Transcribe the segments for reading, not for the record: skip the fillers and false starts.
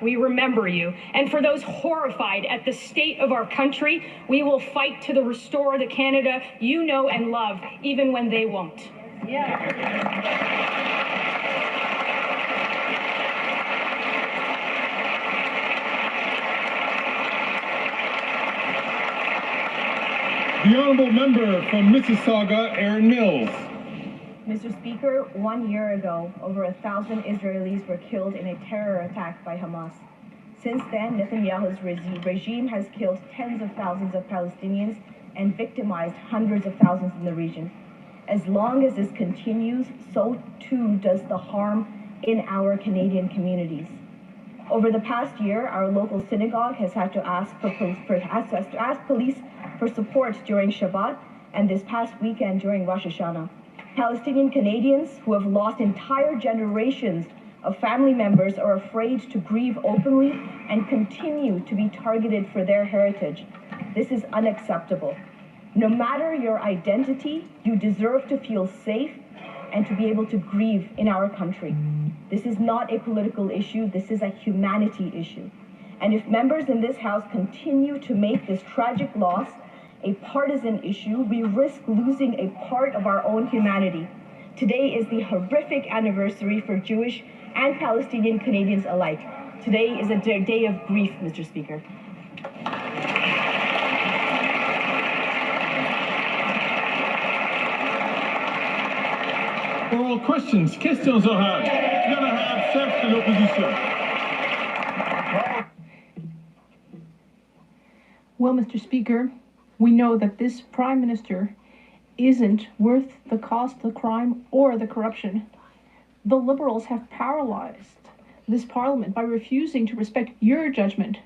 we remember you. And for those horrified at the state of our country, we will fight to restore the Canada you know and love, even when they won't. The honourable member from Mississauga, Erin Mills. Mr. Speaker, 1 year ago, over 1,000 Israelis were killed in a terror attack by Hamas. Since then, Netanyahu's regime has killed tens of thousands of Palestinians and victimized hundreds of thousands in the region. As long as this continues, so too does the harm in our Canadian communities. Over the past year, our local synagogue has had to ask police for support during Shabbat and this past weekend during Rosh Hashanah. Palestinian Canadians who have lost entire generations of family members are afraid to grieve openly and continue to be targeted for their heritage. This is unacceptable. No matter your identity, you deserve to feel safe and to be able to grieve in our country. This is not a political issue, this is a humanity issue. And if members in this House continue to make this tragic loss a partisan issue, we risk losing a part of our own humanity. Today is the horrific anniversary for Jewish and Palestinian Canadians alike. Today is a day of grief, Mr. Speaker. Oral questions. Questions orales. Il y en a chef de l'opposition. Well, Mr. Speaker, we know that this Prime Minister isn't worth the cost, the crime, or the corruption. The Liberals have paralyzed this Parliament by refusing to respect your judgment,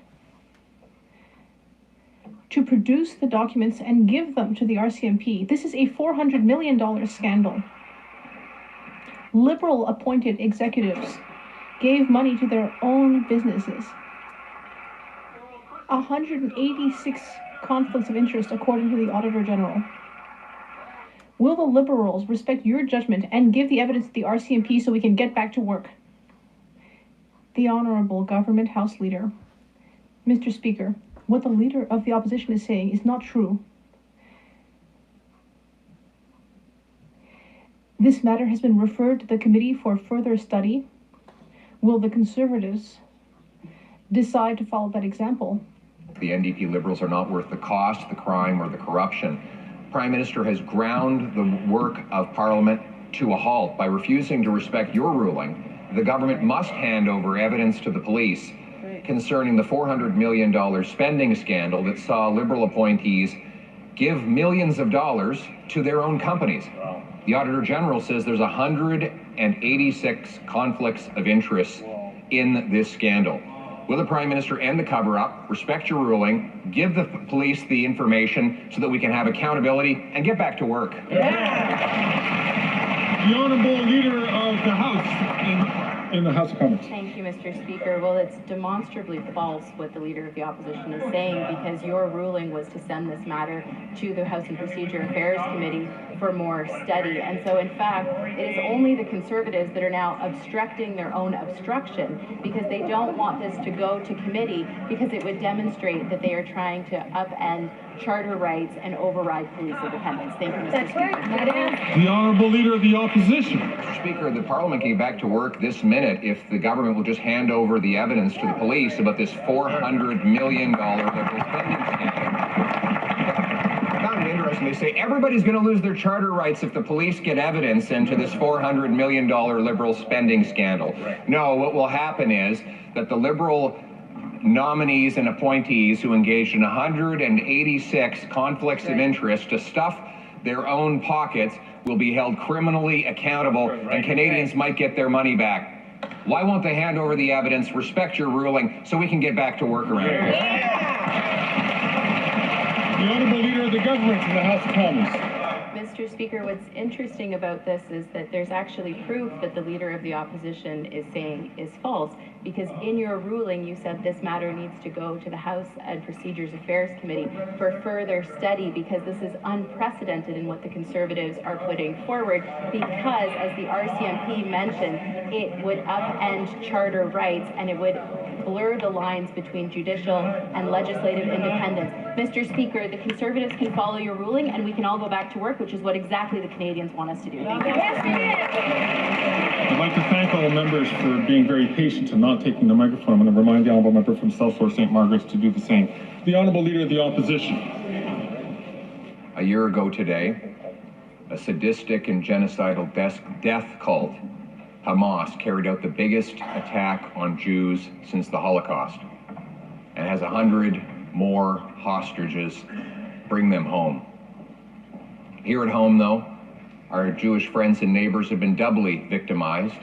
to produce the documents and give them to the RCMP. This is a $400 million scandal. Liberal-appointed executives gave money to their own businesses. 186 conflicts of interest, according to the Auditor General. Will the Liberals respect your judgment and give the evidence to the RCMP so we can get back to work? The Honourable Government House Leader. Mr. Speaker, what the Leader of the Opposition is saying is not true. This matter has been referred to the committee for further study. Will the Conservatives decide to follow that example? The NDP Liberals are not worth the cost, the crime, or the corruption. Prime Minister has ground the work of Parliament to a halt by refusing to respect your ruling. The government must hand over evidence to the police concerning the $400 million spending scandal that saw Liberal appointees give millions of dollars to their own companies. Wow. The Auditor General says there's 186 conflicts of interest in this scandal. Will the Prime Minister end the cover-up, respect your ruling, give the police the information so that we can have accountability and get back to work? Yeah. The Honourable Leader of the House in the House of Commons. Thank you, Mr. Speaker. Well, it's demonstrably false what the Leader of the Opposition is saying, because your ruling was to send this matter to the House and Procedure Affairs Committee for more study. And so, in fact, it is only the Conservatives that are now obstructing their own obstruction, because they don't want this to go to committee, because it would demonstrate that they are trying to upend charter rights and override police independence. Thank you, Mr. Speaker. The Honourable Leader of the Opposition. Mr. Speaker, the Parliament can get back to work this minute if the government will just hand over the evidence to the police about this $400 million Liberal spending scandal. I found it interesting. They say everybody's going to lose their charter rights if the police get evidence into this $400 million Liberal spending scandal. No, what will happen is that the Liberal nominees and appointees who engaged in 186 conflicts of interest to stuff their own pockets will be held criminally accountable, and Canadians might get their money back. Why won't they hand over the evidence, respect your ruling, so we can get back to work around here? The Honourable Leader of the Government in the House of Commons. Mr. Speaker, what's interesting about this is that there's actually proof that the Leader of the Opposition is saying is false, because in your ruling you said this matter needs to go to the House and Procedures Affairs Committee for further study, because this is unprecedented in what the Conservatives are putting forward, because, as the RCMP mentioned, it would upend charter rights and it would blur the lines between judicial and legislative independence. Mr. Speaker, the Conservatives can follow your ruling and we can all go back to work, which is what exactly the Canadians want us to do. Thank you. I'd like to thank all members for being very patient and not taking the microphone. I'm going to remind the honourable member from South Shore St. Margaret's to do the same. The honourable leader of the opposition. A year ago today, a sadistic and genocidal death cult, Hamas, carried out the biggest attack on Jews since the Holocaust and has 100 more hostages. Bring them home. Here at home, though, our Jewish friends and neighbors have been doubly victimized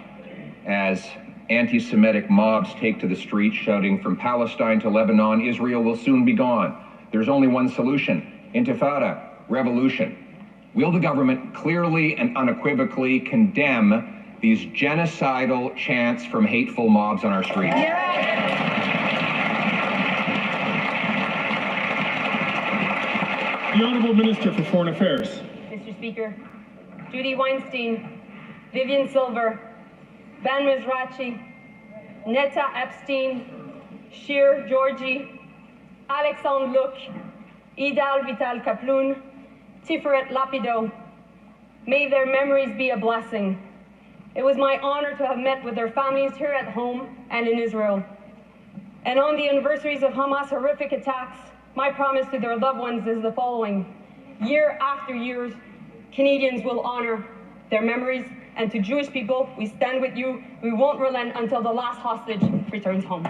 as anti-Semitic mobs take to the streets shouting, "From Palestine to Lebanon, Israel will soon be gone. There's only one solution: intifada, revolution." Will the government clearly and unequivocally condemn these genocidal chants from hateful mobs on our streets? The Honourable Minister for Foreign Affairs. Mr. Speaker, Judy Weinstein, Vivian Silver, Ben Mizrachi, Netta Epstein, Shir Georgi, Alexandre Luc, Idal Vital Kaploun, Tiferet Lapido. May their memories be a blessing. It was my honor to have met with their families here at home and in Israel. And on the anniversaries of Hamas' horrific attacks, my promise to their loved ones is the following. Year after year, Canadians will honor their memories, and to Jewish people, we stand with you. We won't relent until the last hostage returns home.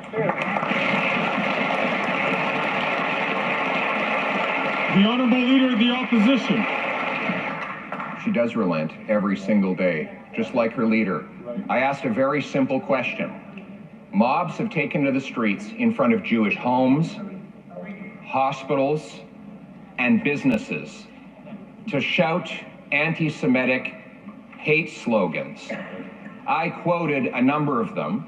The Honourable Leader of the Opposition. She does relent every single day, just like her leader. I asked a very simple question. Mobs have taken to the streets in front of Jewish homes, hospitals, and businesses to shout anti-Semitic hate slogans. I quoted a number of them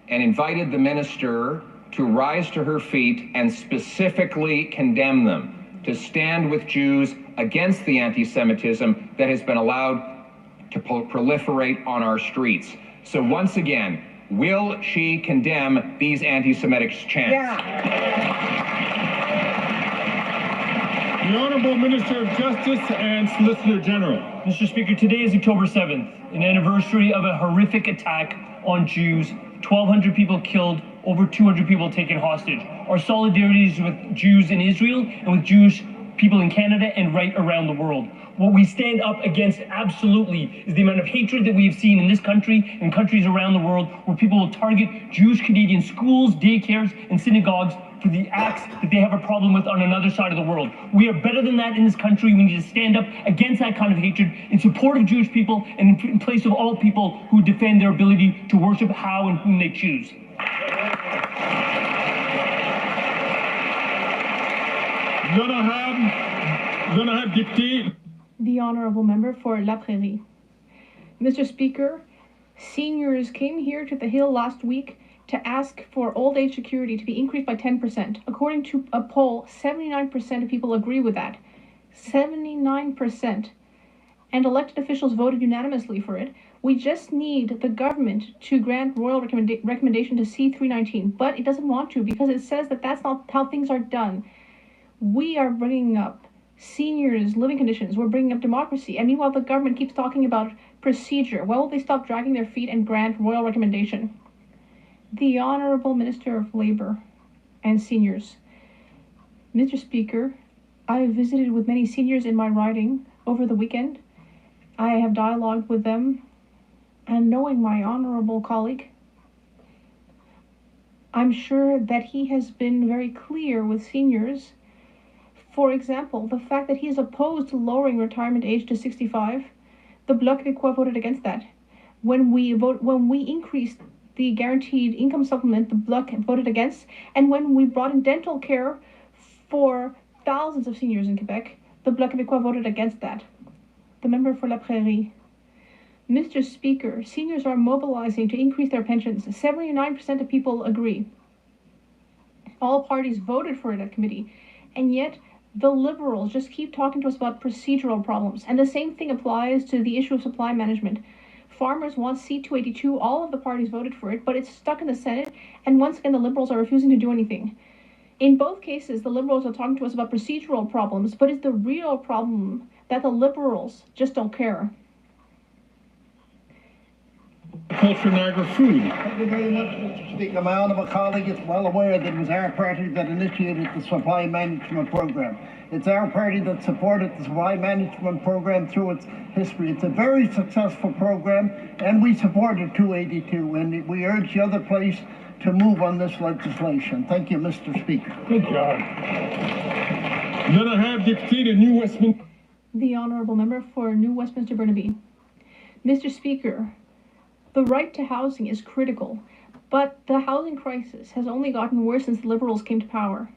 and invited the minister to rise to her feet and specifically condemn them, to stand with Jews against the anti-Semitism that has been allowed to proliferate on our streets. So once again, will she condemn these anti-Semitic chants? The Honourable Minister of Justice and Solicitor General. Mr. Speaker, today is October 7th, an anniversary of a horrific attack on Jews. 1,200 people killed, over 200 people taken hostage. Our solidarity is with Jews in Israel and with Jewish people in Canada and right around the world. What we stand up against absolutely is the amount of hatred that we have seen in this country and countries around the world, where people will target Jewish Canadian schools, daycares, and synagogues for the acts that they have a problem with on another side of the world. We are better than that in this country. We need to stand up against that kind of hatred in support of Jewish people and in place of all people who defend their ability to worship how and whom they choose. The Honourable Member for La Prairie. Mr. Speaker, seniors came here to the Hill last week to ask for old age security to be increased by 10%. According to a poll, 79% of people agree with that. 79%. And elected officials voted unanimously for it. We just need the government to grant royal recommendation to C-319, but it doesn't want to because it says that that's not how things are done. We are bringing up seniors' living conditions. We're bringing up democracy. And meanwhile, the government keeps talking about procedure. Why will they stop dragging their feet and grant royal recommendation? The Honourable Minister of Labour and Seniors. Mr. Speaker, I visited with many seniors in my riding over the weekend. I have dialogued with them, and knowing my honourable colleague, I'm sure that he has been very clear with seniors. For example, the fact that he is opposed to lowering retirement age to 65, the Bloc Québécois voted against that. When we increased the guaranteed income supplement, the Bloc voted against, and when we brought in dental care for thousands of seniors in Quebec, the Bloc Québécois voted against that. The member for La Prairie. Mr. Speaker, seniors are mobilizing to increase their pensions. 79% of people agree. All parties voted for it at committee, and yet the Liberals just keep talking to us about procedural problems. And the same thing applies to the issue of supply management. Farmers want C-282. All of the parties voted for it, but it's stuck in the Senate, and once again, the Liberals are refusing to do anything. In both cases, the Liberals are talking to us about procedural problems, but it's the real problem that the Liberals just don't care. Culture, Niagara Food. Thank you very much, Mr. Speaker. My honourable colleague is well aware that it was our party that initiated the supply management program. It's our party that supported the supply management program through its history. It's a very successful program, and we supported 282, and we urge the other place to move on this legislation. Thank you, Mr. Speaker. Good job. Then I have Deputy New Westminster. The Honourable Member for New Westminster Burnaby. Mr. Speaker, the right to housing is critical, but the housing crisis has only gotten worse since the Liberals came to power.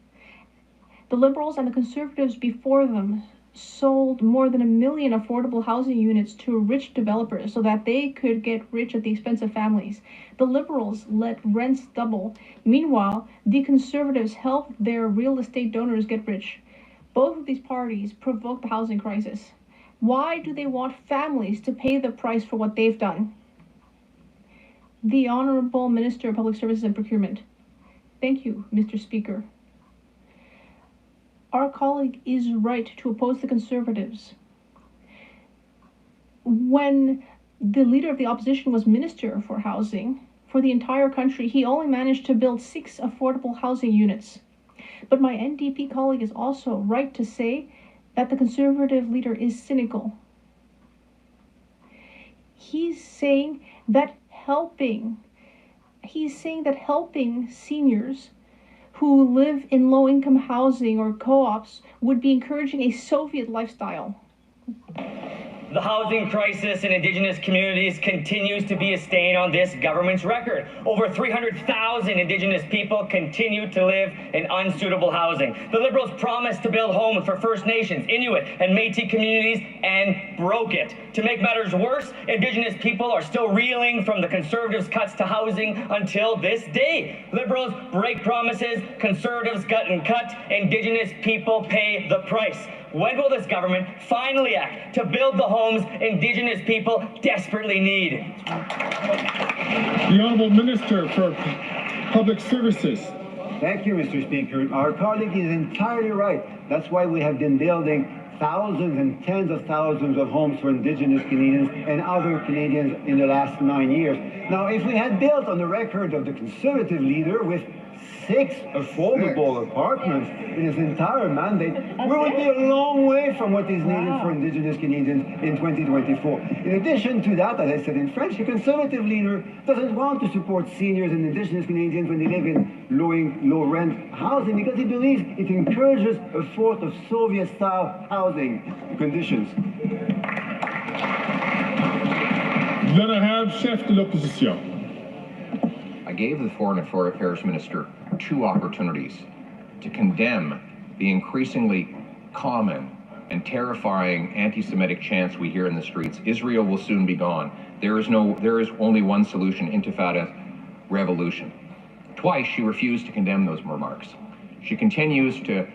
The Liberals and the Conservatives before them sold more than 1 million affordable housing units to rich developers so that they could get rich at the expense of families. The Liberals let rents double. Meanwhile, the Conservatives helped their real estate donors get rich. Both of these parties provoked the housing crisis. Why do they want families to pay the price for what they've done? The Honourable Minister of Public Services and Procurement. Thank you, Mr. Speaker. Our colleague is right to oppose the Conservatives. When the leader of the opposition was Minister for Housing for the entire country, he only managed to build 6 affordable housing units. But my NDP colleague is also right to say that the Conservative leader is cynical. He's saying that helping seniors who live in low-income housing or co-ops would be encouraging a Soviet lifestyle. The housing crisis in Indigenous communities continues to be a stain on this government's record. Over 300,000 Indigenous people continue to live in unsuitable housing. The Liberals promised to build homes for First Nations, Inuit, and Métis communities and broke it. To make matters worse, Indigenous people are still reeling from the Conservatives' cuts to housing until this day. Liberals break promises, Conservatives gut and cut, Indigenous people pay the price. When will this government finally act to build the homes Indigenous people desperately need? The Honourable Minister for Public Services. Thank you, Mr. Speaker. Our colleague is entirely right. That's why we have been building thousands and tens of thousands of homes for Indigenous Canadians and other Canadians in the last 9 years. Now, if we had built on the record of the Conservative leader with 6 affordable apartments in his entire mandate, we would be a long way from what is needed for Indigenous Canadians in 2024. In addition to that, as I said in French, the Conservative leader doesn't want to support seniors and Indigenous Canadians when they live in low-rent housing because he believes it encourages a sort of Soviet-style housing conditions. Then I have Chef de l'Opposition. I gave the Foreign Affairs Minister 2 opportunities to condemn the increasingly common and terrifying anti-Semitic chants we hear in the streets. Israel will soon be gone. There is only one solution, Intifada, revolution. Twice she refused to condemn those remarks. She continues to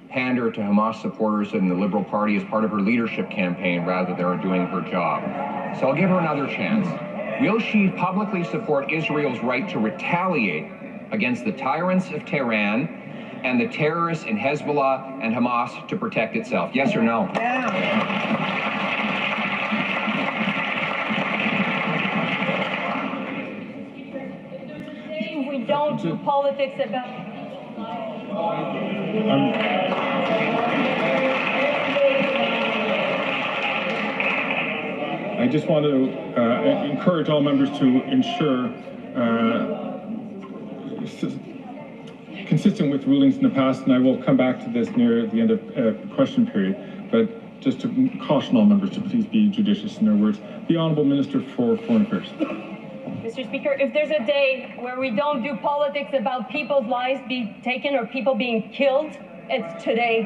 pander to Hamas supporters in the Liberal Party as part of her leadership campaign rather than doing her job. So I'll give her another chance. Will she publicly support Israel's right to retaliate against the tyrants of Tehran and the terrorists in Hezbollah and Hamas to protect itself? Yes or no? Yeah. We don't do politics about... I just want to encourage all members to ensure consistent with rulings in the past, and I will come back to this near the end of question period, but just to caution all members to please be judicious in their words. The Honourable Minister for Foreign Affairs. Mr. Speaker, if there's a day where we don't do politics about people's lives being taken or people being killed, it's today.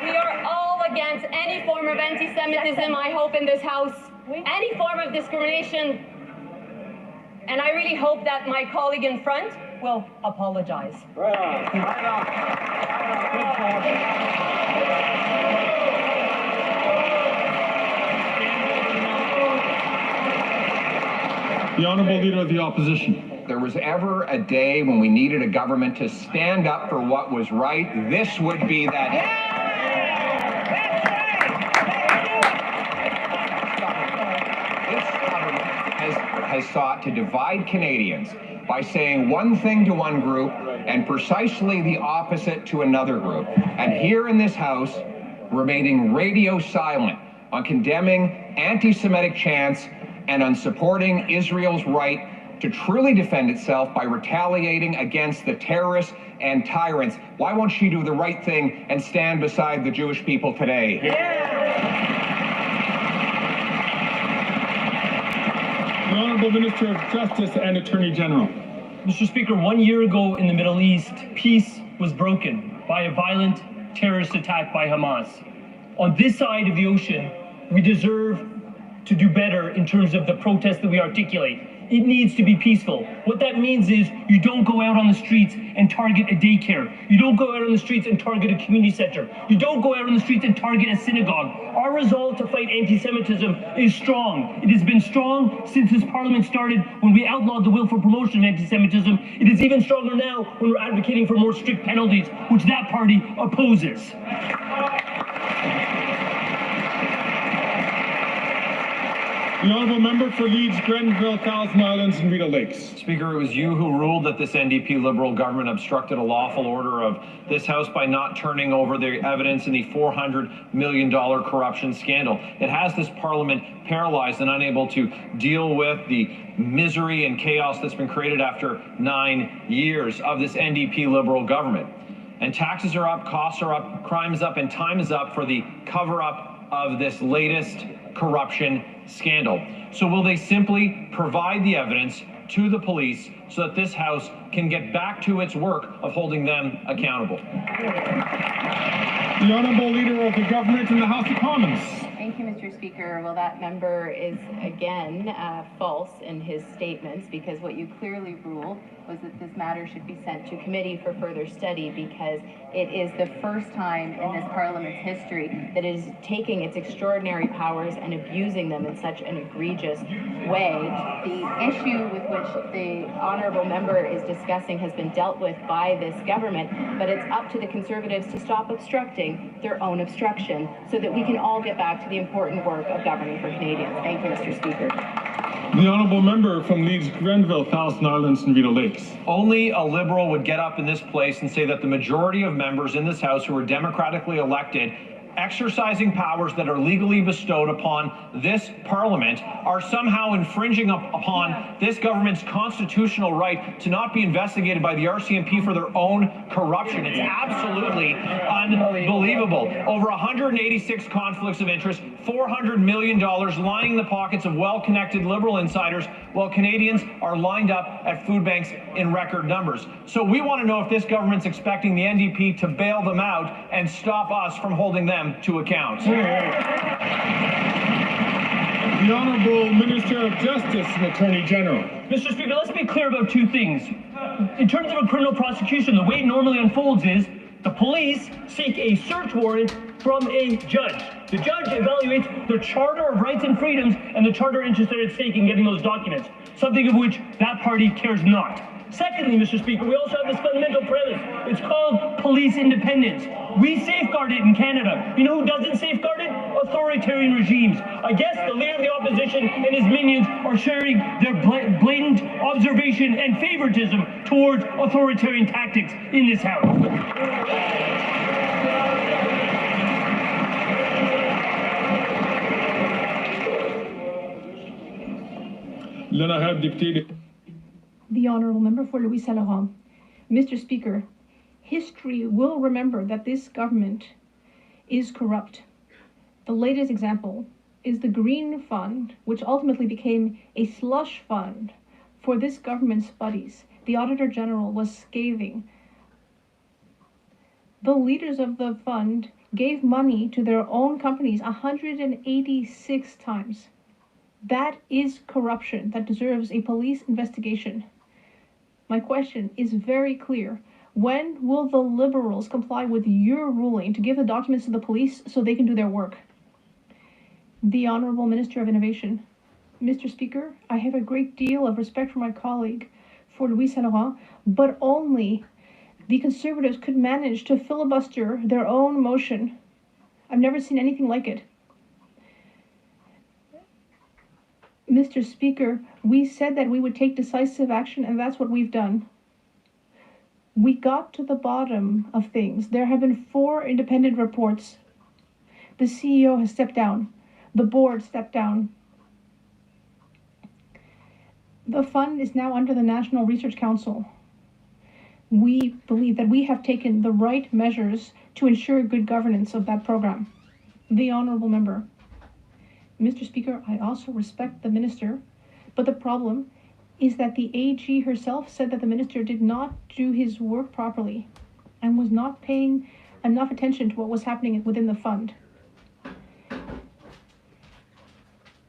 We are all against any form of anti-Semitism, I hope, in this House, any form of discrimination. And I really hope that my colleague in front will apologize. Right on. Right on. The Honourable Leader of the Opposition. There was ever a day when we needed a government to stand up for what was right, this would be that day. Has sought to divide Canadians by saying one thing to one group and precisely the opposite to another group. And here in this House, remaining radio silent on condemning anti-Semitic chants and on supporting Israel's right to truly defend itself by retaliating against the terrorists and tyrants. Why won't she do the right thing and stand beside the Jewish people today? The Honourable Minister of Justice and Attorney General. Mr. Speaker, 1 year ago in the Middle East, peace was broken by a violent terrorist attack by Hamas. On this side of the ocean, we deserve to do better in terms of the protest that we articulate. It needs to be peaceful. What that means is you don't go out on the streets and target a daycare. You don't go out on the streets and target a community center. You don't go out on the streets and target a synagogue. Our resolve to fight anti-Semitism is strong. It has been strong since this parliament started when we outlawed the willful promotion of anti-Semitism. It is even stronger now when we're advocating for more strict penalties, which that party opposes. The Honourable Member for Leeds, Grenville, Thousand Islands and Rideau Lakes. Speaker, it was you who ruled that this NDP Liberal government obstructed a lawful order of this House by not turning over the evidence in the $400 million corruption scandal. It has this Parliament paralyzed and unable to deal with the misery and chaos that's been created after 9 years of this NDP Liberal government. And taxes are up, costs are up, crime is up, and time is up for the cover-up of this latest corruption scandal. So will they simply provide the evidence to the police so that this House can get back to its work of holding them accountable? The Honourable Leader of the Government in the House of Commons. Thank you, Mr. Speaker. Well, that member is again false in his statements, because what you clearly ruled was that this matter should be sent to committee for further study, because it is the first time in this Parliament's history that it is taking its extraordinary powers and abusing them in such an egregious way. The issue with which the honourable member is discussing has been dealt with by this government, but it's up to the Conservatives to stop obstructing their own obstruction so that we can all get back to the important work of governing for Canadians. Thank you, Mr. Speaker. The Honourable Member from Leeds, Grenville, Thousand Islands and Rideau Lakes. Only a Liberal would get up in this place and say that the majority of members in this House who were democratically elected, exercising powers that are legally bestowed upon this Parliament, are somehow infringing upon this government's constitutional right to not be investigated by the RCMP for their own corruption. It's absolutely unbelievable. Over 186 conflicts of interest, $400 million lining the pockets of well-connected Liberal insiders, while Canadians are lined up at food banks in record numbers. So we want to know if this government's expecting the NDP to bail them out and stop us from holding them to account. The Honourable Minister of Justice and Attorney General. Mr. Speaker, let's be clear about two things. In terms of a criminal prosecution, the way it normally unfolds is the police seek a search warrant from a judge. The judge evaluates the Charter of Rights and Freedoms and the charter interest that it's taking getting those documents, something of which that party cares not. Secondly, Mr. Speaker, we also have this fundamental premise. It's called police independence. We safeguard it in Canada. You know who doesn't safeguard it? Authoritarian regimes. I guess the leader of the opposition and his minions are sharing their blatant observation and favoritism towards authoritarian tactics in this House. The Honourable Member for Louis Saint Laurent. Mr. Speaker, history will remember that this government is corrupt. The latest example is the Green Fund, which ultimately became a slush fund for this government's buddies. The Auditor General was scathing. The leaders of the fund gave money to their own companies 186 times. That is corruption that deserves a police investigation. My question is very clear. When will the Liberals comply with your ruling to give the documents to the police so they can do their work? The Honourable Minister of Innovation. Mr. Speaker, I have a great deal of respect for my colleague, for Louis Saint-Laurent, but only the Conservatives could manage to filibuster their own motion. I've never seen anything like it. Mr. Speaker, we said that we would take decisive action, and that's what we've done. We got to the bottom of things. There have been 4 independent reports. The CEO has stepped down. The board stepped down. The fund is now under the National Research Council. We believe that we have taken the right measures to ensure good governance of that program. The Honourable Member. Mr. Speaker, I also respect the Minister, but the problem is that the AG herself said that the Minister did not do his work properly and was not paying enough attention to what was happening within the fund.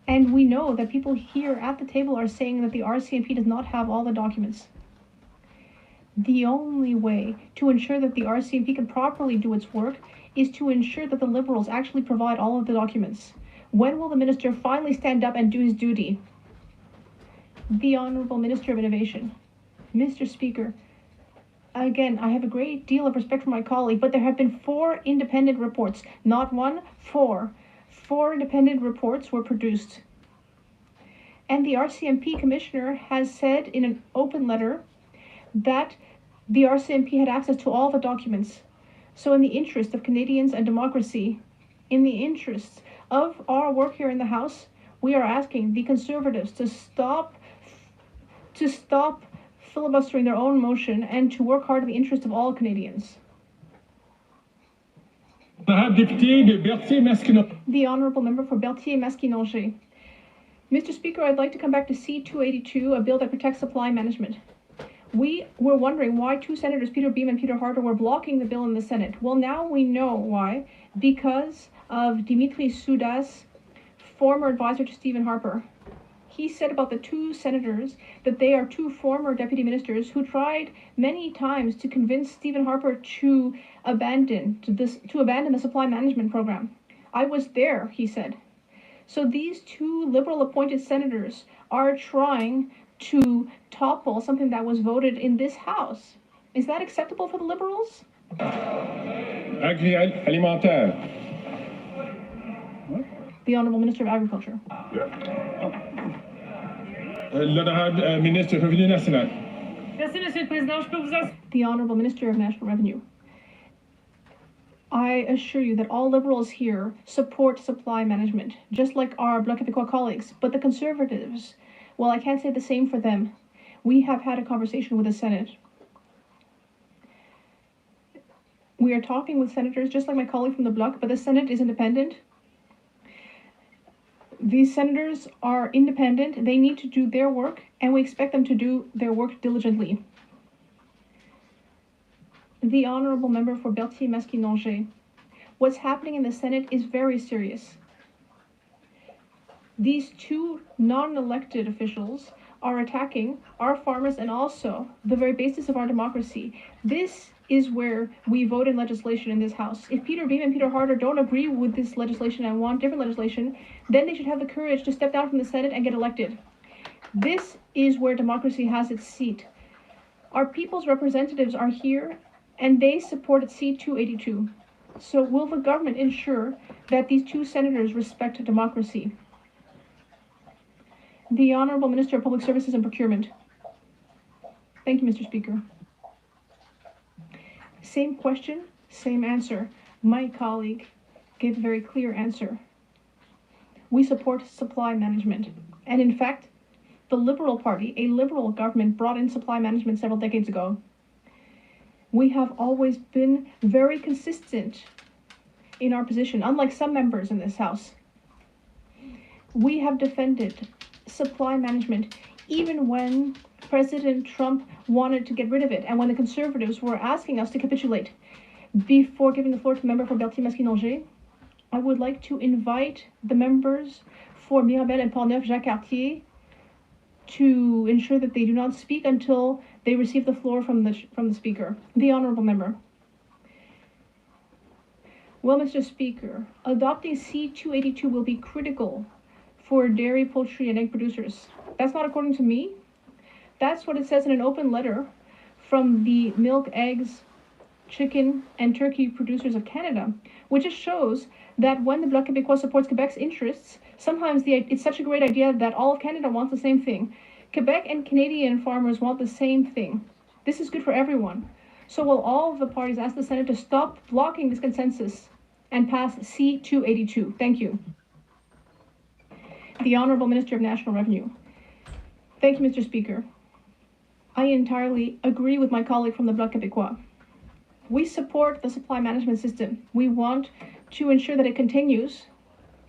And we know that people here at the table are saying that the RCMP does not have all the documents. The only way to ensure that the RCMP can properly do its work is to ensure that the Liberals actually provide all of the documents. When will the Minister finally stand up and do his duty? The Honourable Minister of Innovation. Mr. Speaker, again, I have a great deal of respect for my colleague, but there have been 4 independent reports. Not 1, 4. 4 independent reports were produced. And the RCMP Commissioner has said in an open letter that the RCMP had access to all the documents. So in the interest of Canadians and democracy, in the interest of our work here in the House, we are asking the Conservatives to stop filibustering their own motion and to work hard in the interest of all Canadians. The Honourable Member for Berthier-Masquinongé. Mr. Speaker, I'd like to come back to C-282, a bill that protects supply management. We were wondering why 2 Senators, Peter Beam and Peter Harder, were blocking the bill in the Senate. Well, now we know why. Because of Dimitri Soudas, former advisor to Stephen Harper. He said about the 2 senators that they are 2 former deputy ministers who tried many times to convince Stephen Harper to abandon the supply management program. I was there, he said. So these 2 Liberal appointed senators are trying to topple something that was voted in this House. Is that acceptable for the Liberals? Alimentaire. The Honourable Minister of Agriculture. L'honorable ministre Revenu National. Merci, Monsieur le Président. Je peux vous assurer. The Honourable Minister of National Revenue. I assure you that all Liberals here support supply management, just like our Bloc Québécois colleagues. But the Conservatives, well, I can't say the same for them. We have had a conversation with the Senate. We are talking with senators, just like my colleague from the Bloc, but the Senate is independent. These senators are independent. They need to do their work, and we expect them to do their work diligently. The Honourable Member for Berthier-Masquinongé. What's happening in the Senate is very serious. These 2 non-elected officials are attacking our farmers and also the very basis of our democracy. This is where we vote in legislation in this House. If Peter Beam and Peter Harder don't agree with this legislation and want different legislation, then they should have the courage to step down from the Senate and get elected. This is where democracy has its seat. Our people's representatives are here and they supported C-282. So will the government ensure that these 2 senators respect democracy? The Honourable Minister of Public Services and Procurement. Thank you, Mr. Speaker. Same question, same answer. My colleague gave a very clear answer. We support supply management. And in fact, the Liberal Party, a Liberal government, brought in supply management several decades ago. We have always been very consistent in our position, unlike some members in this House. We have defended supply management even when President Trump wanted to get rid of it and when the Conservatives were asking us to capitulate. Before giving the floor to the member for Berthier-Masquinongé, I would like to invite the members for Mirabel and Portneuf-Jacques-Cartier to ensure that they do not speak until they receive the floor from the Speaker. The Honourable Member. Well, Mr. Speaker, adopting C-282 will be critical for dairy, poultry, and egg producers. That's not according to me. That's what it says in an open letter from the milk, eggs, chicken, and turkey producers of Canada, which just shows that when the Bloc Québécois supports Quebec's interests, sometimes it's such a great idea that all of Canada wants the same thing. Quebec and Canadian farmers want the same thing. This is good for everyone. So will all of the parties ask the Senate to stop blocking this consensus and pass C-282? Thank you. The Honourable Minister of National Revenue. Thank you, Mr. Speaker. I entirely agree with my colleague from the Bloc Québécois. We support the supply management system. We want to ensure that it continues.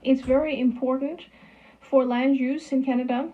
It's very important for land use in Canada.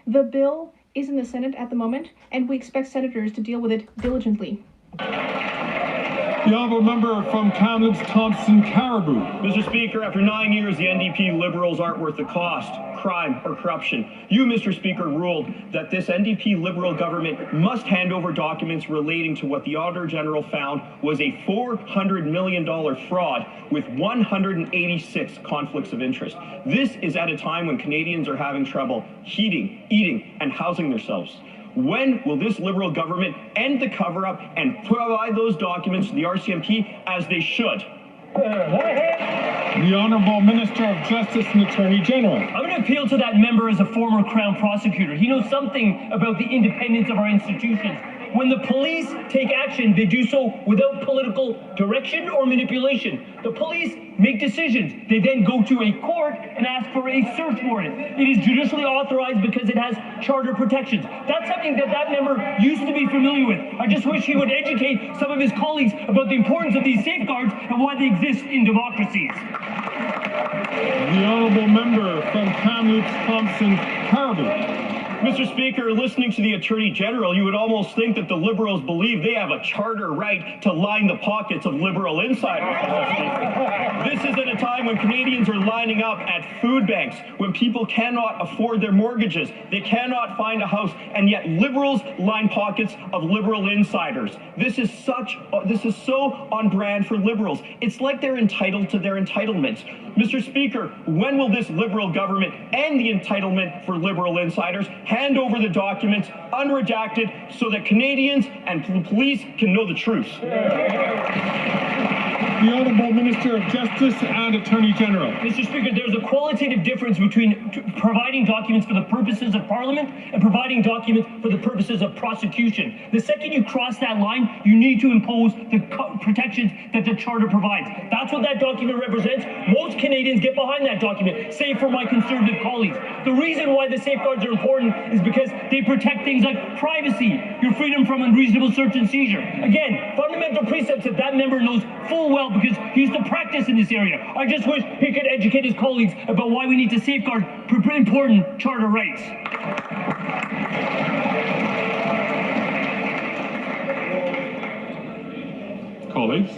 The bill is in the Senate at the moment, and we expect senators to deal with it diligently. The honourable member from Kamloops, Thompson, Caribou. Mr. Speaker, after 9 years, the NDP Liberals aren't worth the cost, crime, or corruption. You, Mr. Speaker, ruled that this NDP Liberal government must hand over documents relating to what the Auditor General found was a $400 million fraud with 186 conflicts of interest. This is at a time when Canadians are having trouble heating, eating, and housing themselves. When will this Liberal government end the cover-up and provide those documents to the RCMP as they should? The Honourable Minister of Justice and Attorney General. I'm going to appeal to that member as a former Crown prosecutor. He knows something about the independence of our institutions. When the police take action, they do so without political direction or manipulation. The police make decisions. They then go to a court and ask for a search warrant. It is judicially authorized because it has charter protections. That's something that that member used to be familiar with. I just wish he would educate some of his colleagues about the importance of these safeguards and why they exist in democracies. The Honourable Member from Kamloops, Thompson, Caribou. Mr. Speaker, listening to the Attorney General, you would almost think that the Liberals believe they have a charter right to line the pockets of Liberal insiders. This is at a time when Canadians are lining up at food banks, when people cannot afford their mortgages, they cannot find a house, and yet Liberals line pockets of Liberal insiders. This is so on brand for Liberals. It's like they're entitled to their entitlements. Mr. Speaker, when will this Liberal government end the entitlement for Liberal insiders, hand over the documents unredacted so that Canadians and police can know the truth? The Honourable Minister of Justice and Attorney General. Mr. Speaker, there's a qualitative difference between providing documents for the purposes of Parliament and providing documents for the purposes of prosecution. The second you cross that line, you need to impose the protections that the Charter provides. That's what that document represents. Most Canadians get behind that document, save for my Conservative colleagues. The reason why the safeguards are important is because they protect things like privacy, your freedom from unreasonable search and seizure. Again, fundamental precepts that that member knows full well because he used to practice in this area. I just wish he could educate his colleagues about why we need to safeguard important charter rights. Colleagues.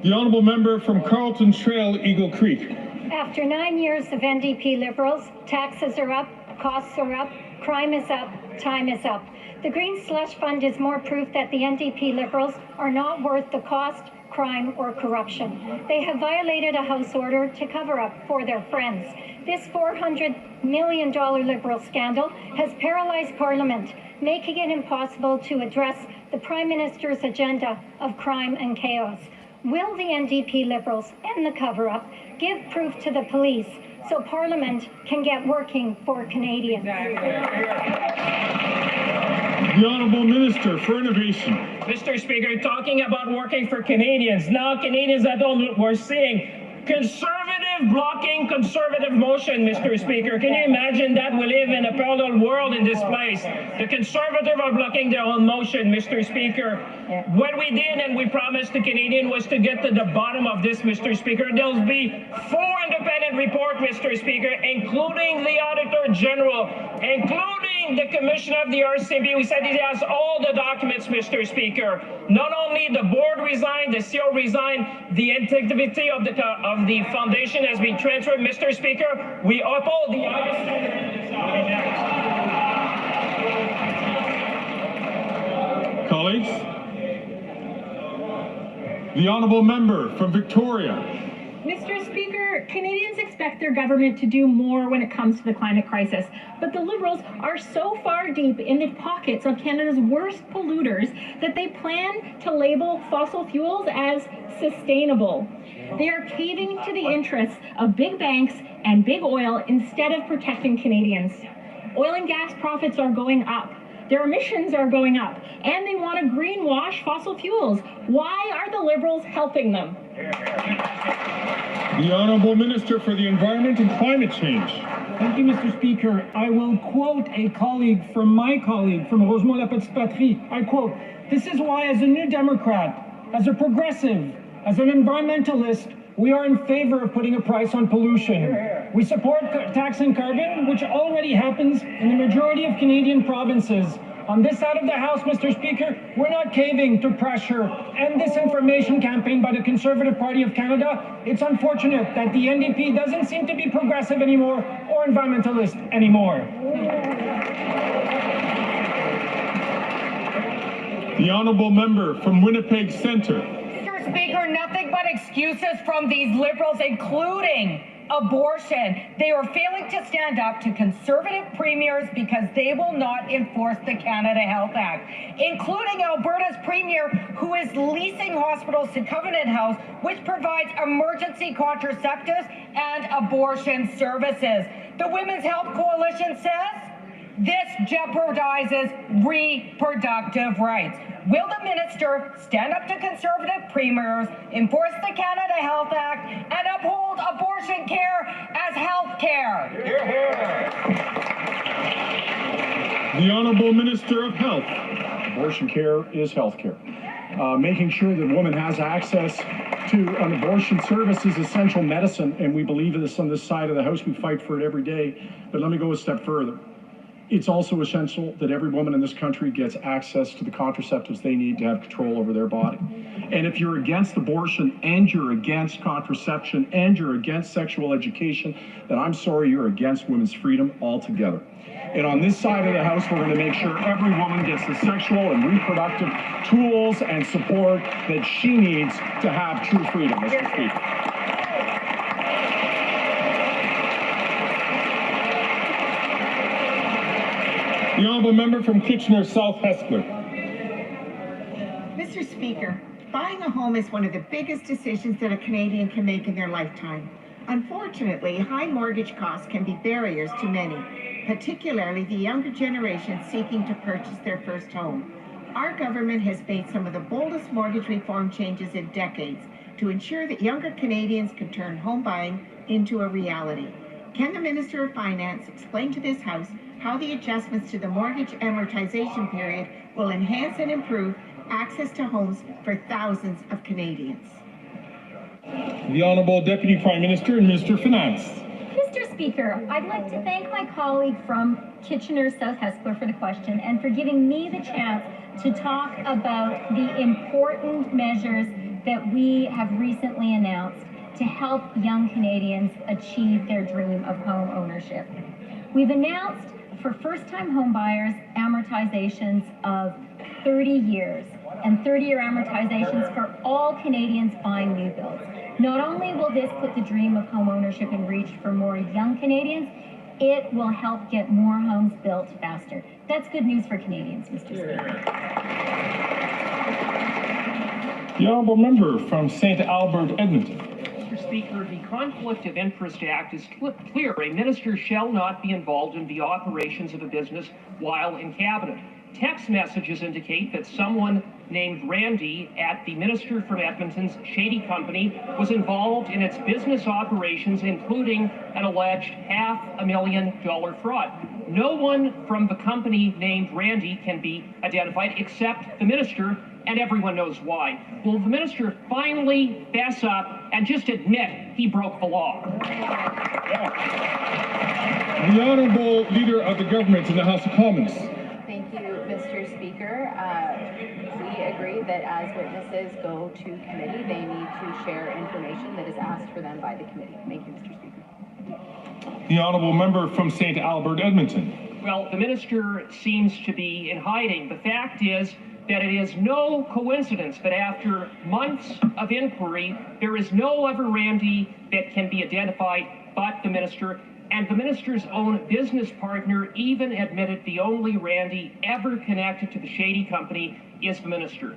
The Honourable Member from Carleton Trail, Eagle Creek. After 9 years of NDP Liberals, taxes are up, costs are up, crime is up, time is up. The Green Slush Fund is more proof that the NDP Liberals are not worth the cost, crime, or corruption. They have violated a House order to cover up for their friends. This $400 million Liberal scandal has paralyzed Parliament, making it impossible to address the Prime Minister's agenda of crime and chaos. Will the NDP Liberals end the cover-up, give proof to the police, so Parliament can get working for Canadians? The Honourable Minister for Innovation. Mr. Speaker, talking about working for Canadians. Now Canadians at home, we're seeing conservative blocking conservative motion, Mr. Speaker. Can you imagine that? We live in a parallel world in this place. The conservative are blocking their own motion, Mr. Speaker. What we did and we promised the Canadian was to get to the bottom of this, Mr. Speaker. There'll be 4 independent reports, Mr. Speaker, including the Auditor General, including the Commissioner of the RCMP. We said he has all the documents, Mr. Speaker. Not only the board resigned, the CEO resigned, the integrity of the foundation has been transferred, Mr. Speaker. We uphold the August Colleagues, the honourable member from Victoria. Mr. Speaker, Canadians expect their government to do more when it comes to the climate crisis, but the Liberals are so far deep in the pockets of Canada's worst polluters that they plan to label fossil fuels as sustainable. They are caving to the interests of big banks and big oil instead of protecting Canadians. Oil and gas profits are going up. Their emissions are going up, and they want to greenwash fossil fuels. Why are the Liberals helping them? The Honourable Minister for the Environment and Climate Change. Thank you, Mr. Speaker. I will quote a colleague from Rosemont La Petite Patrie. I quote, "This is why, as a New Democrat, as a progressive, as an environmentalist, we are in favor of putting a price on pollution. We support taxing carbon, which already happens in the majority of Canadian provinces. On this side of the House, Mr. Speaker, we're not caving to pressure and disinformation campaign by the Conservative Party of Canada. It's unfortunate that the NDP doesn't seem to be progressive anymore or environmentalist anymore." The honourable member from Winnipeg Centre. Mr. Speaker, nothing but excuses from these Liberals, including abortion. They are failing to stand up to Conservative premiers because they will not enforce the Canada Health Act, including Alberta's premier, who is leasing hospitals to Covenant House, which provides emergency contraceptives and abortion services. The Women's Health Coalition says this jeopardizes reproductive rights. Will the minister stand up to Conservative premiers, enforce the Canada Health Act, and uphold abortion care as health care? Hear, hear. The Honourable Minister of Health. Abortion care is health care. Making sure that a woman has access to an abortion service is essential medicine, and we believe in this on this side of the House. We fight for it every day. But let me go a step further. It's also essential that every woman in this country gets access to the contraceptives they need to have control over their body. And if you're against abortion and you're against contraception and you're against sexual education, then I'm sorry, you're against women's freedom altogether. And on this side of the House, we're going to make sure every woman gets the sexual and reproductive tools and support that she needs to have true freedom, Mr. Speaker. The honourable member from Kitchener South Hespeler. Mr. Speaker, buying a home is one of the biggest decisions that a Canadian can make in their lifetime. Unfortunately, high mortgage costs can be barriers to many, particularly the younger generation seeking to purchase their first home. Our government has made some of the boldest mortgage reform changes in decades to ensure that younger Canadians can turn home buying into a reality. Can the Minister of Finance explain to this House how the adjustments to the mortgage amortization period will enhance and improve access to homes for thousands of Canadians? The Honourable Deputy Prime Minister and Minister of Finance. Mr. Speaker, I'd like to thank my colleague from Kitchener South Hespeler for the question and for giving me the chance to talk about the important measures that we have recently announced to help young Canadians achieve their dream of home ownership. We've announced for first-time home buyers amortizations of 30 years and 30-year amortizations for all Canadians buying new builds. Not only will this put the dream of home ownership in reach for more young Canadians, it will help get more homes built faster. That's good news for Canadians, Mr. Speaker. The honourable member from St. Albert, Edmonton. Mr. Speaker, the Conflict of Interest Act is clear. A minister shall not be involved in the operations of a business while in cabinet. Text messages indicate that someone named Randy at the Minister from Edmonton's shady company was involved in its business operations, including an alleged $500,000 fraud. No one from the company named Randy can be identified except the minister, and everyone knows why. Will the minister finally fess up and just admit he broke the law? The Honourable Leader of the Government in the House of Commons. Thank you, Mr. Speaker. We agree that as witnesses go to committee, they need to share information that is asked for them by the committee. Thank you, Mr. Speaker. The honourable member from St. Albert, Edmonton. Well, the minister seems to be in hiding. The fact is that it is no coincidence that after months of inquiry, there is no other Randy that can be identified but the minister. And the minister's own business partner even admitted the only Randy ever connected to the shady company is the minister.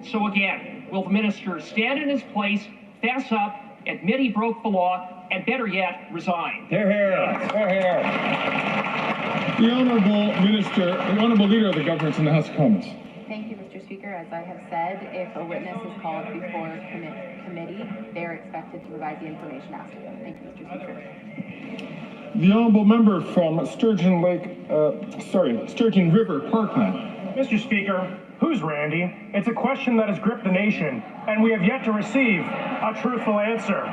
So again, will the minister stand in his place, fess up, admit he broke the law, and better yet, resign? Hear, hear. Hear, hear. The honourable leader of the government in the House of Commons. Thank you, Mr. Speaker. As I have said, if a witness is called before committee, they are expected to provide the information asked of them. Thank you, Mr. Speaker. The honourable member from Sturgeon River, Parkland. Mr. Speaker, who's Randy? It's a question that has gripped the nation, and we have yet to receive a truthful answer.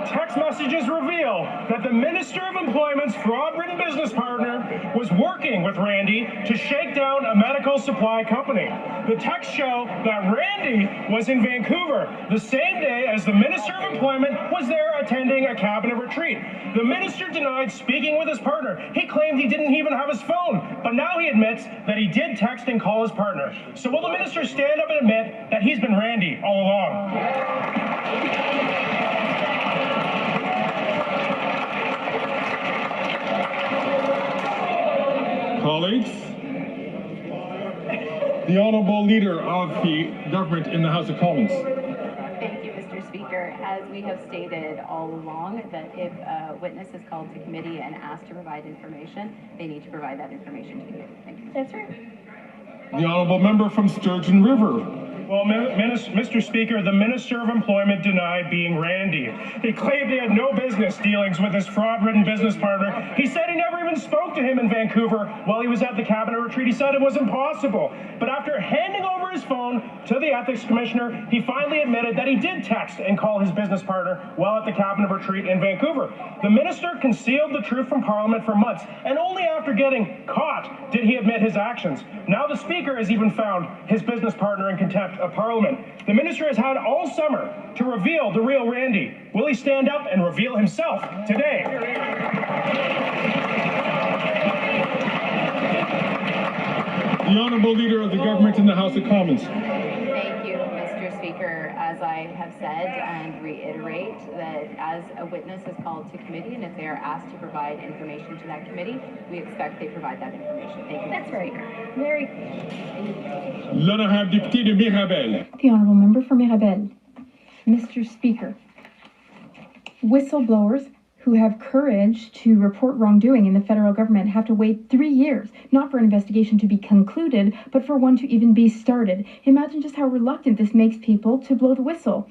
Text messages reveal that the Minister of Employment's fraud-ridden business partner was working with Randy to shake down a medical supply company. The texts show that Randy was in Vancouver the same day as the Minister of Employment was there attending a cabinet retreat. The minister denied speaking with his partner. He claimed he didn't even have his phone, but now he admits that he did text and call his partner. So will the minister stand up and admit that he's been Randy all along? Colleagues, the honourable leader of the government in the House of Commons. Thank you, Mr. Speaker. As we have stated all along, that if a witness is called to committee and asked to provide information, they need to provide that information to the committee. Thank you. That's right. The honourable member from Sturgeon River. Well, Mr. Speaker, the Minister of Employment denied being Randy. He claimed he had no business dealings with his fraud-ridden business partner. He said he never even spoke to him in Vancouver while he was at the cabinet retreat. He said it was impossible. But after handing over his phone to the ethics commissioner, he finally admitted that he did text and call his business partner while at the cabinet retreat in Vancouver. The minister concealed the truth from Parliament for months, and only after getting caught did he admit his actions. Now the Speaker has even found his business partner in contempt of Parliament. The minister has had all summer to reveal the real Randy. Will he stand up and reveal himself today? The honourable leader of the government in the House of Commons. Thank you, Mr. Speaker. As I have said and reiterate, that as a witness is called to committee and if they are asked to provide information to that committee, we expect they provide that information. Thank you. That's right. Very. L'honorable député de Mirabel. The honourable member for Mirabel. Mr. Speaker, whistleblowers who have courage to report wrongdoing in the federal government have to wait 3 years, not for an investigation to be concluded, but for one to even be started. Imagine just how reluctant this makes people to blow the whistle.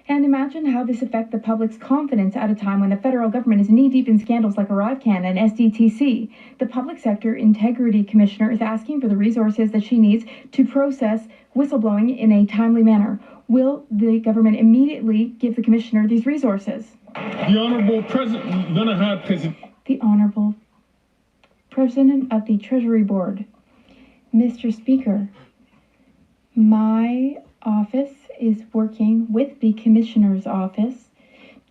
And imagine how this affects the public's confidence at a time when the federal government is knee-deep in scandals like ArriveCan and SDTC. The Public Sector Integrity Commissioner is asking for the resources that she needs to process whistleblowing in a timely manner. Will the government immediately give the commissioner these resources? The Honourable President, The Honourable President of the Treasury Board. Mr. Speaker, my office is working with the Commissioner's office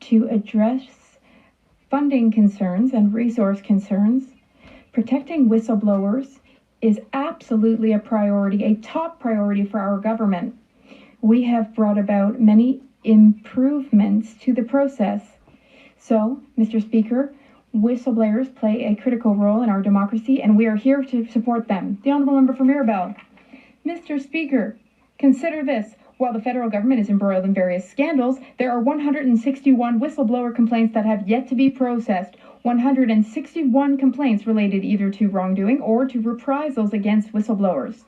to address funding concerns and resource concerns. Protecting whistleblowers is absolutely a priority, a top priority for our government. We have brought about many improvements to the process. So, Mr. Speaker, whistleblowers play a critical role in our democracy, and we are here to support them. The Honourable Member for Mirabel. Mr. Speaker, consider this. While the federal government is embroiled in various scandals, there are 161 whistleblower complaints that have yet to be processed. 161 complaints related either to wrongdoing or to reprisals against whistleblowers.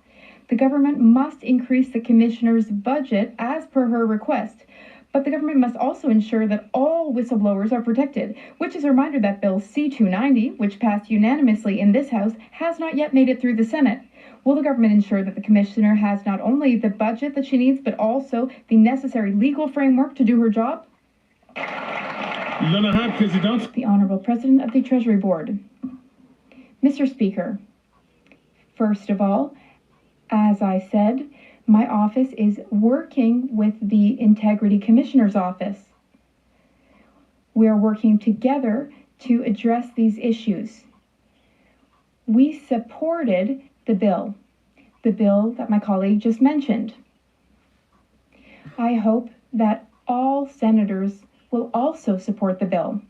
The government must increase the commissioner's budget as per her request. But the government must also ensure that all whistleblowers are protected, which is a reminder that Bill C-290, which passed unanimously in this House, has not yet made it through the Senate. Will the government ensure that the commissioner has not only the budget that she needs, but also the necessary legal framework to do her job? The Honourable President of the Treasury Board. Mr. Speaker, first of all, as I said, my office is working with the Integrity Commissioner's office. We are working together to address these issues. We supported the bill that my colleague just mentioned. I hope that all senators will also support the bill.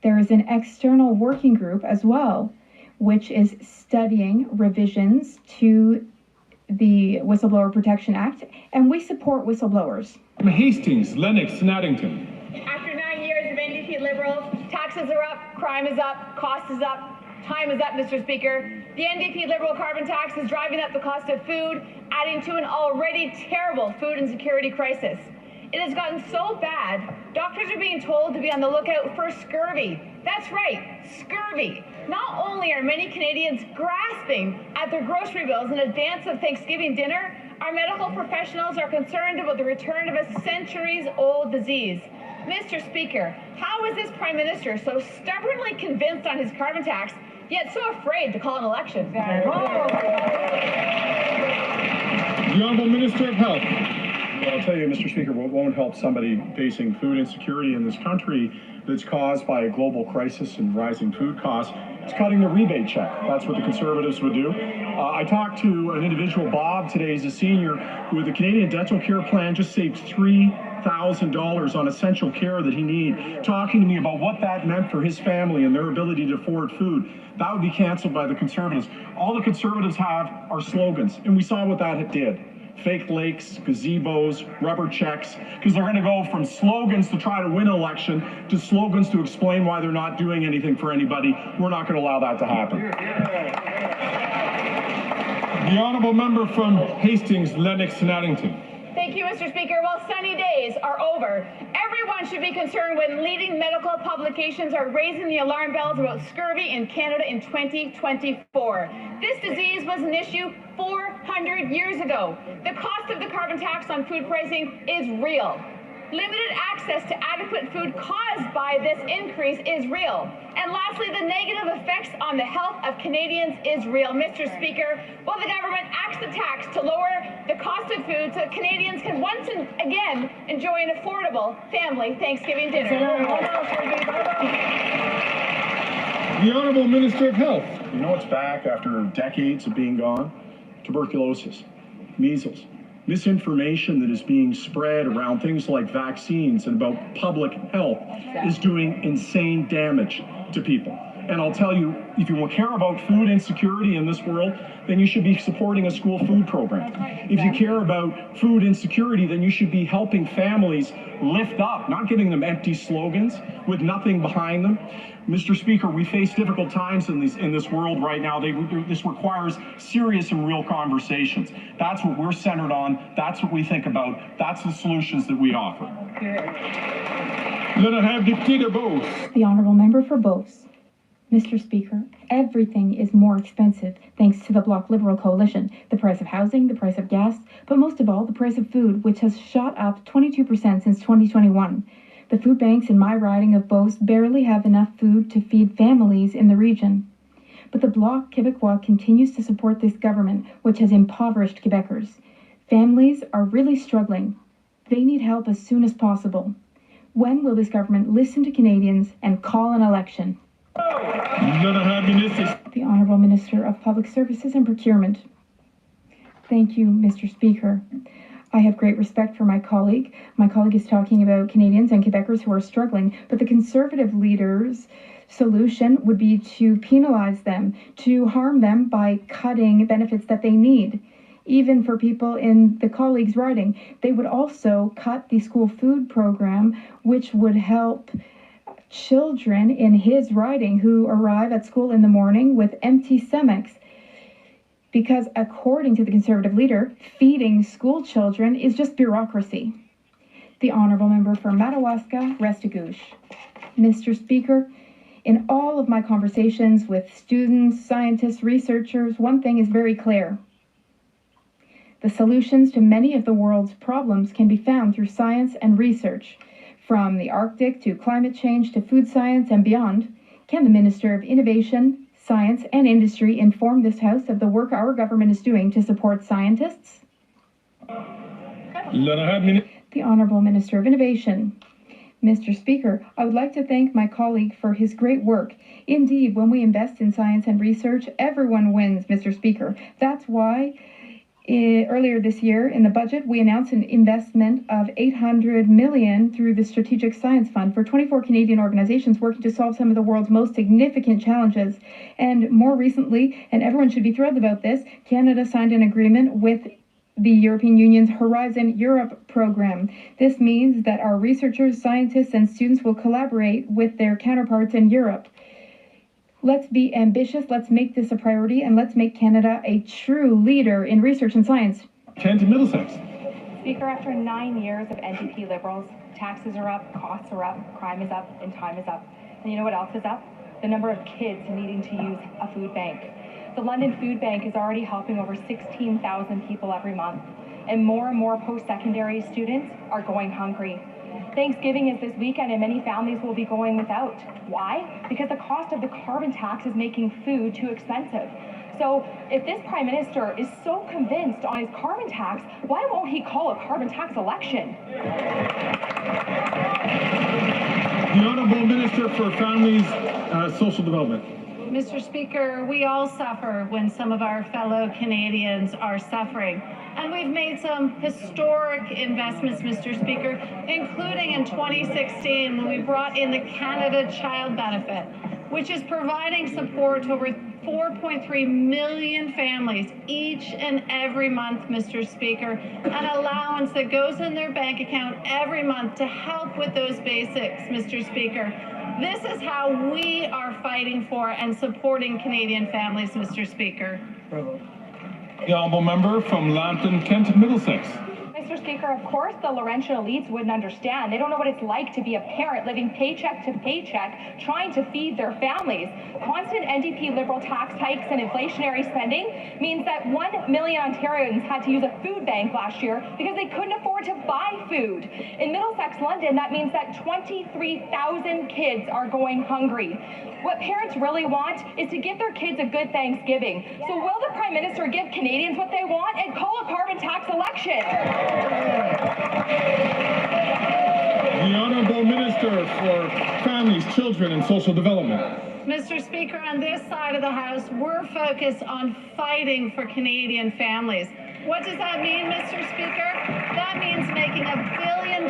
There is an external working group as well, which is studying revisions to the Whistleblower Protection Act, and we support whistleblowers. From Hastings, Lennox, and Addington. After 9 years of NDP Liberals, taxes are up, crime is up, cost is up, time is up, Mr. Speaker. The NDP Liberal carbon tax is driving up the cost of food, adding to an already terrible food insecurity crisis. It has gotten so bad, doctors are being told to be on the lookout for scurvy. That's right, scurvy. Not only are many Canadians grasping at their grocery bills in advance of Thanksgiving dinner, our medical professionals are concerned about the return of a centuries-old disease. Mr. Speaker, how is this Prime Minister so stubbornly convinced on his carbon tax, yet so afraid to call an election? The Honourable Minister of Health. I'll tell you, Mr. Speaker, what won't help somebody facing food insecurity in this country that's caused by a global crisis and rising food costs is cutting the rebate check. That's what the Conservatives would do. I talked to an individual, Bob, today. He's a senior who, with the Canadian Dental Care Plan, just saved $3,000 on essential care that he needed, talking to me about what that meant for his family and their ability to afford food. That would be canceled by the Conservatives. All the Conservatives have are slogans, and we saw what that did. Fake lakes, gazebos, rubber checks, because they're going to go from slogans to try to win an election to slogans to explain why they're not doing anything for anybody. We're not going to allow that to happen. The Honourable Member from Hastings, Lennox, and Addington. Thank you, Mr. Speaker. Well, sunny days are over. Everyone should be concerned when leading medical publications are raising the alarm bells about scurvy in Canada in 2024. This disease was an issue 400 years ago. The cost of the carbon tax on food pricing is real. Limited access to adequate food caused by this increase is real. And lastly, the negative effects on the health of Canadians is real. Mr. Speaker, will the government axe the tax to lower the cost of food so that Canadians can once and again enjoy an affordable family Thanksgiving dinner? The Honourable Minister of Health. You know what's back after decades of being gone? Tuberculosis, measles, misinformation that is being spread around things like vaccines and about public health is doing insane damage to people. And I'll tell you, if you care about food insecurity in this world, then you should be supporting a school food program. If you care about food insecurity, then you should be helping families lift up, not giving them empty slogans with nothing behind them. Mr. Speaker, we face difficult times in this world right now. This requires serious and real conversations. That's what we're centered on. That's what we think about. That's the solutions that we offer. The Honourable Member for Beauce. Mr. Speaker, everything is more expensive thanks to the Bloc Liberal coalition. The price of housing, the price of gas, but most of all, the price of food, which has shot up 22% since 2021. The food banks in my riding of Beauce barely have enough food to feed families in the region. But the Bloc Québécois continues to support this government, which has impoverished Quebecers. Families are really struggling. They need help as soon as possible. When will this government listen to Canadians and call an election? The Honourable Minister of Public Services and Procurement. Thank you, Mr. Speaker. I have great respect for my colleague. My colleague is talking about Canadians and Quebecers who are struggling, but the Conservative leader's solution would be to penalize them, to harm them by cutting benefits that they need. Even for people in the colleague's riding, they would also cut the school food program, which would help children in his riding who arrive at school in the morning with empty stomachs. Because according to the Conservative leader, feeding school children is just bureaucracy. The Honourable Member for Madawaska, Restigouche. Mr. Speaker, in all of my conversations with students, scientists, researchers, one thing is very clear. The solutions to many of the world's problems can be found through science and research. From the Arctic to climate change to food science and beyond, can the Minister of Innovation, Science and Industry inform this House of the work our government is doing to support scientists? The Honourable Minister of Innovation. Mr. Speaker, I would like to thank my colleague for his great work. Indeed, when we invest in science and research, everyone wins, Mr. Speaker. That's why earlier this year in the budget, we announced an investment of $800 million through the Strategic Science Fund for 24 Canadian organizations working to solve some of the world's most significant challenges. And more recently, and everyone should be thrilled about this, Canada signed an agreement with the European Union's Horizon Europe program. This means that our researchers, scientists, and students will collaborate with their counterparts in Europe. Let's be ambitious, let's make this a priority, and let's make Canada a true leader in research and science. Kent and Middlesex. Speaker, after 9 years of NDP Liberals, taxes are up, costs are up, crime is up, and time is up. And you know what else is up? The number of kids needing to use a food bank. The London Food Bank is already helping over 16,000 people every month, and more post-secondary students are going hungry. Thanksgiving is this weekend and many families will be going without. Why? Because the cost of the carbon tax is making food too expensive. So if this Prime Minister is so convinced on his carbon tax, why won't he call a carbon tax election? The Honourable Minister for Families, Social Development. Mr. Speaker, we all suffer when some of our fellow Canadians are suffering. And we've made some historic investments, Mr. Speaker, including in 2016 when we brought in the Canada Child Benefit, which is providing support to over 4.3 million families each and every month, Mr. Speaker, an allowance that goes in their bank account every month to help with those basics, Mr. Speaker. This is how we are fighting for and supporting Canadian families, Mr. Speaker. The Honourable Member from Lambton, Kent and Middlesex. Mr. Speaker, of course the Laurentian elites wouldn't understand. They don't know what it's like to be a parent living paycheck to paycheck, trying to feed their families. Constant NDP Liberal tax hikes and inflationary spending means that 1 million Ontarians had to use a food bank last year because they couldn't afford to buy food. In Middlesex, London, that means that 23,000 kids are going hungry. What parents really want is to give their kids a good Thanksgiving. So will the Prime Minister give Canadians what they want and call a carbon tax election? The Honourable Minister for Families, Children and Social Development. Mr. Speaker, on this side of the House, we're focused on fighting for Canadian families. What does that mean, Mr. Speaker? That means making $1 billion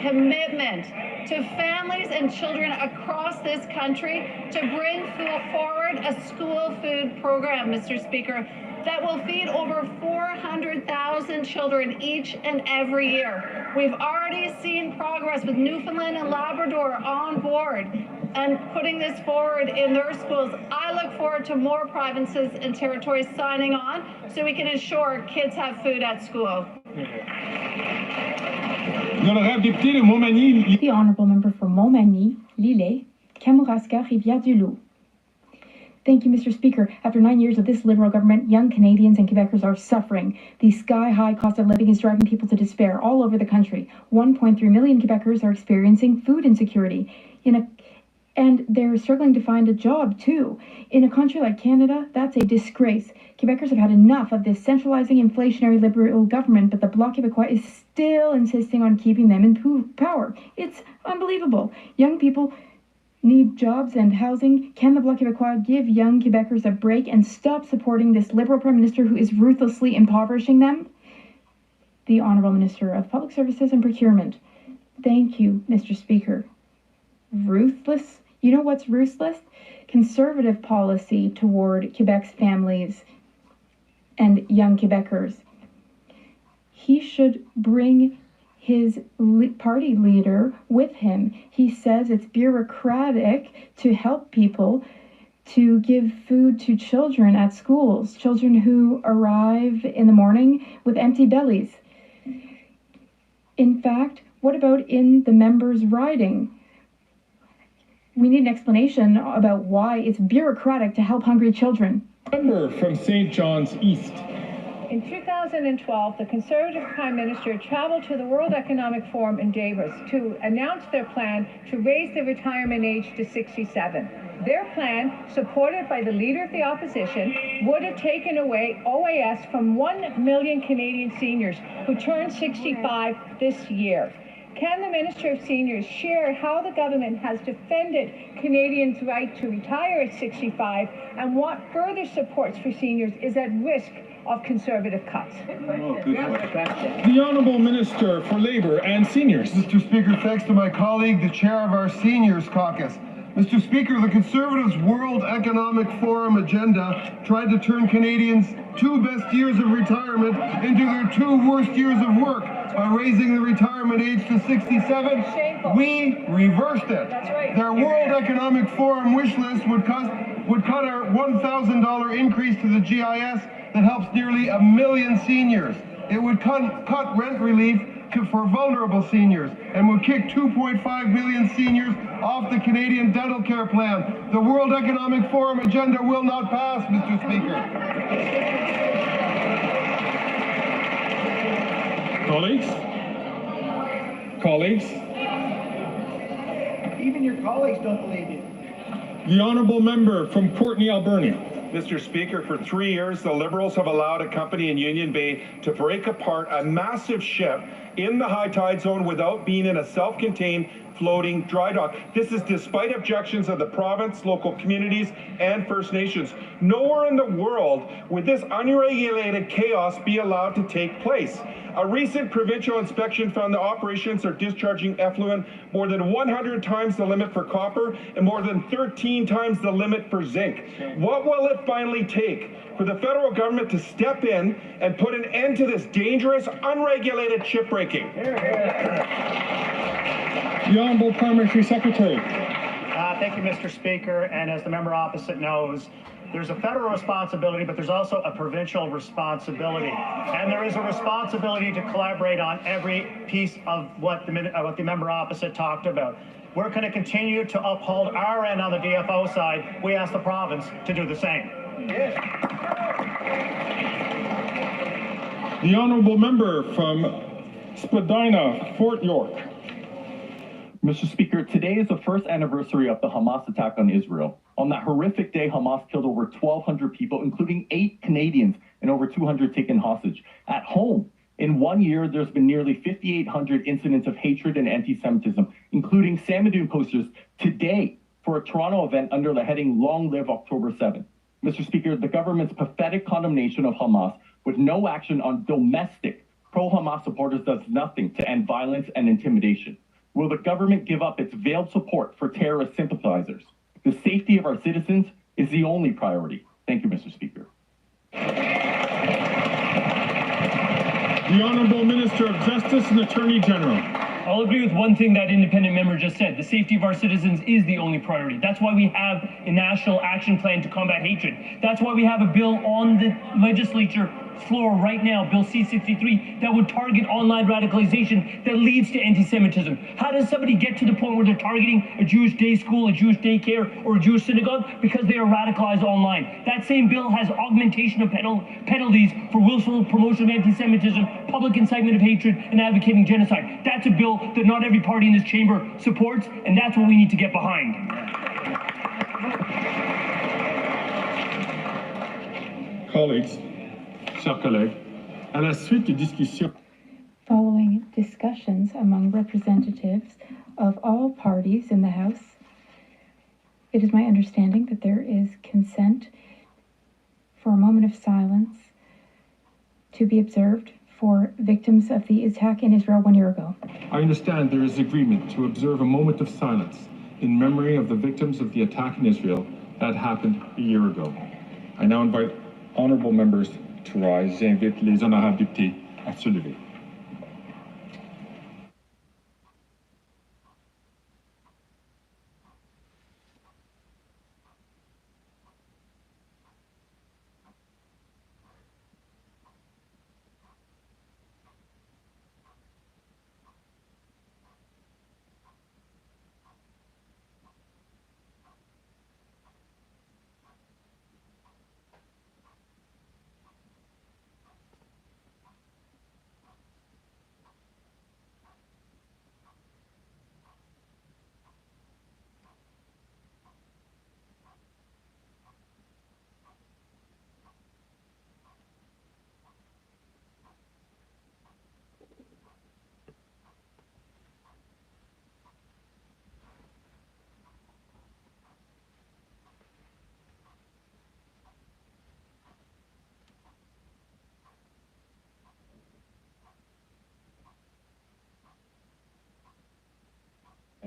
commitment to families and children across this country to bring forward a school food program, Mr. Speaker, that will feed over 400,000 children each and every year. We've already seen progress with Newfoundland and Labrador on board and putting this forward in their schools. I look forward to more provinces and territories signing on so we can ensure kids have food at school. The Honourable Member for Montmagny, Lillet, Kamouraska, Rivière-du-Loup. Thank you, Mr. Speaker. After 9 years of this Liberal government, young Canadians and Quebecers are suffering. The sky-high cost of living is driving people to despair all over the country. 1.3 million Quebecers are experiencing food insecurity. And they're struggling to find a job, too. In a country like Canada, that's a disgrace. Quebecers have had enough of this centralizing inflationary Liberal government, but the Bloc Québécois is still insisting on keeping them in power. It's unbelievable. Young people need jobs and housing. Can the Bloc Québécois give young Quebecers a break and stop supporting this Liberal Prime Minister who is ruthlessly impoverishing them? The Honourable Minister of Public Services and Procurement. Thank you, Mr. Speaker. Ruthless? You know what's ruthless? Conservative policy toward Quebec's families and young Quebecers. He should bring his party leader with him. He says it's bureaucratic to help people to give food to children at schools, children who arrive in the morning with empty bellies. In fact, what about in the members' riding? We need an explanation about why it's bureaucratic to help hungry children. Member from St. John's East. In 2012, the Conservative Prime Minister traveled to the World Economic Forum in Davos to announce their plan to raise the retirement age to 67. Their plan, supported by the Leader of the Opposition, would have taken away OAS from 1 million Canadian seniors who turn 65 this year. Can the Minister of Seniors share how the government has defended Canadians' right to retire at 65 and what further supports for seniors is at risk of Conservative cuts? The Honourable Minister for Labour and Seniors. Mr. Speaker, thanks to my colleague, the chair of our Seniors Caucus. Mr. Speaker, the Conservatives' World Economic Forum agenda tried to turn Canadians' 2 best years of retirement into their 2 worst years of work by raising the retirement age to 67. Shameful. We reversed it. That's right. Their World Economic Forum wish list would cut our $1,000 increase to the GIS that helps nearly 1 million seniors. It would cut rent relief for vulnerable seniors and would kick 2.5 million seniors off the Canadian dental care plan. The World Economic Forum agenda will not pass, Mr. Speaker. Colleagues, even your colleagues don't believe you. the Honourable Member from Courtenay, Albernia. Mr. Speaker, for 3 years, the Liberals have allowed a company in Union Bay to break apart a massive ship in the high tide zone without being in a self-contained floating dry dock. This is despite objections of the province, local communities, and First Nations. Nowhere in the world would this unregulated chaos be allowed to take place. A recent provincial inspection found the operations are discharging effluent more than 100 times the limit for copper and more than 13 times the limit for zinc. What will it finally take for the federal government to step in and put an end to this dangerous, unregulated shipbreaking? The Honourable Parliamentary Secretary. Thank you, Mr. Speaker. And as the member opposite knows, there's a federal responsibility, but there's also a provincial responsibility. And there is a responsibility to collaborate on every piece of what the member opposite talked about. We're going to continue to uphold our end on the DFO side. We ask the province to do the same. The Honourable Member from Spadina, Fort York. Mr. Speaker, today is the first anniversary of the Hamas attack on Israel. On that horrific day, Hamas killed over 1,200 people, including 8 Canadians and over 200 taken hostage. At home, in 1 year, there's been nearly 5,800 incidents of hatred and anti-Semitism, including Samadoun posters today for a Toronto event under the heading Long Live October 7th. Mr. Speaker, the government's pathetic condemnation of Hamas with no action on domestic pro-Hamas supporters does nothing to end violence and intimidation. Will the government give up its veiled support for terrorist sympathizers? The safety of our citizens is the only priority. Thank you, Mr. Speaker. The Honourable Minister of Justice and Attorney General. I'll agree with one thing that independent member just said. The safety of our citizens is the only priority. That's why we have a national action plan to combat hatred. That's why we have a bill on the legislature floor right now, Bill C-63, that would target online radicalization that leads to anti-Semitism. How does somebody get to the point where they're targeting a Jewish day school, a Jewish daycare, or a Jewish synagogue? Because they are radicalized online. That same bill has augmentation of penalties for willful promotion of anti-Semitism, public incitement of hatred, and advocating genocide. That's a bill that not every party in this chamber supports, and that's what we need to get behind. Colleagues, chers collègues, à la suite des discussions. Following discussions among representatives of all parties in the House, it is my understanding that there is consent for a moment of silence to be observed for victims of the attack in Israel 1 year ago. I understand there is agreement to observe a moment of silence in memory of the victims of the attack in Israel that happened a year ago. I now invite honourable members to rise. J'invite les honorables députés à se lever.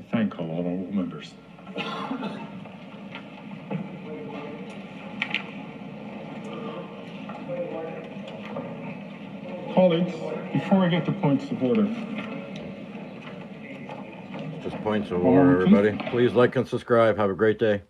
I thank all honorable members. Colleagues, before I get to points of order. Just points of order, everybody. Please like and subscribe. Have a great day.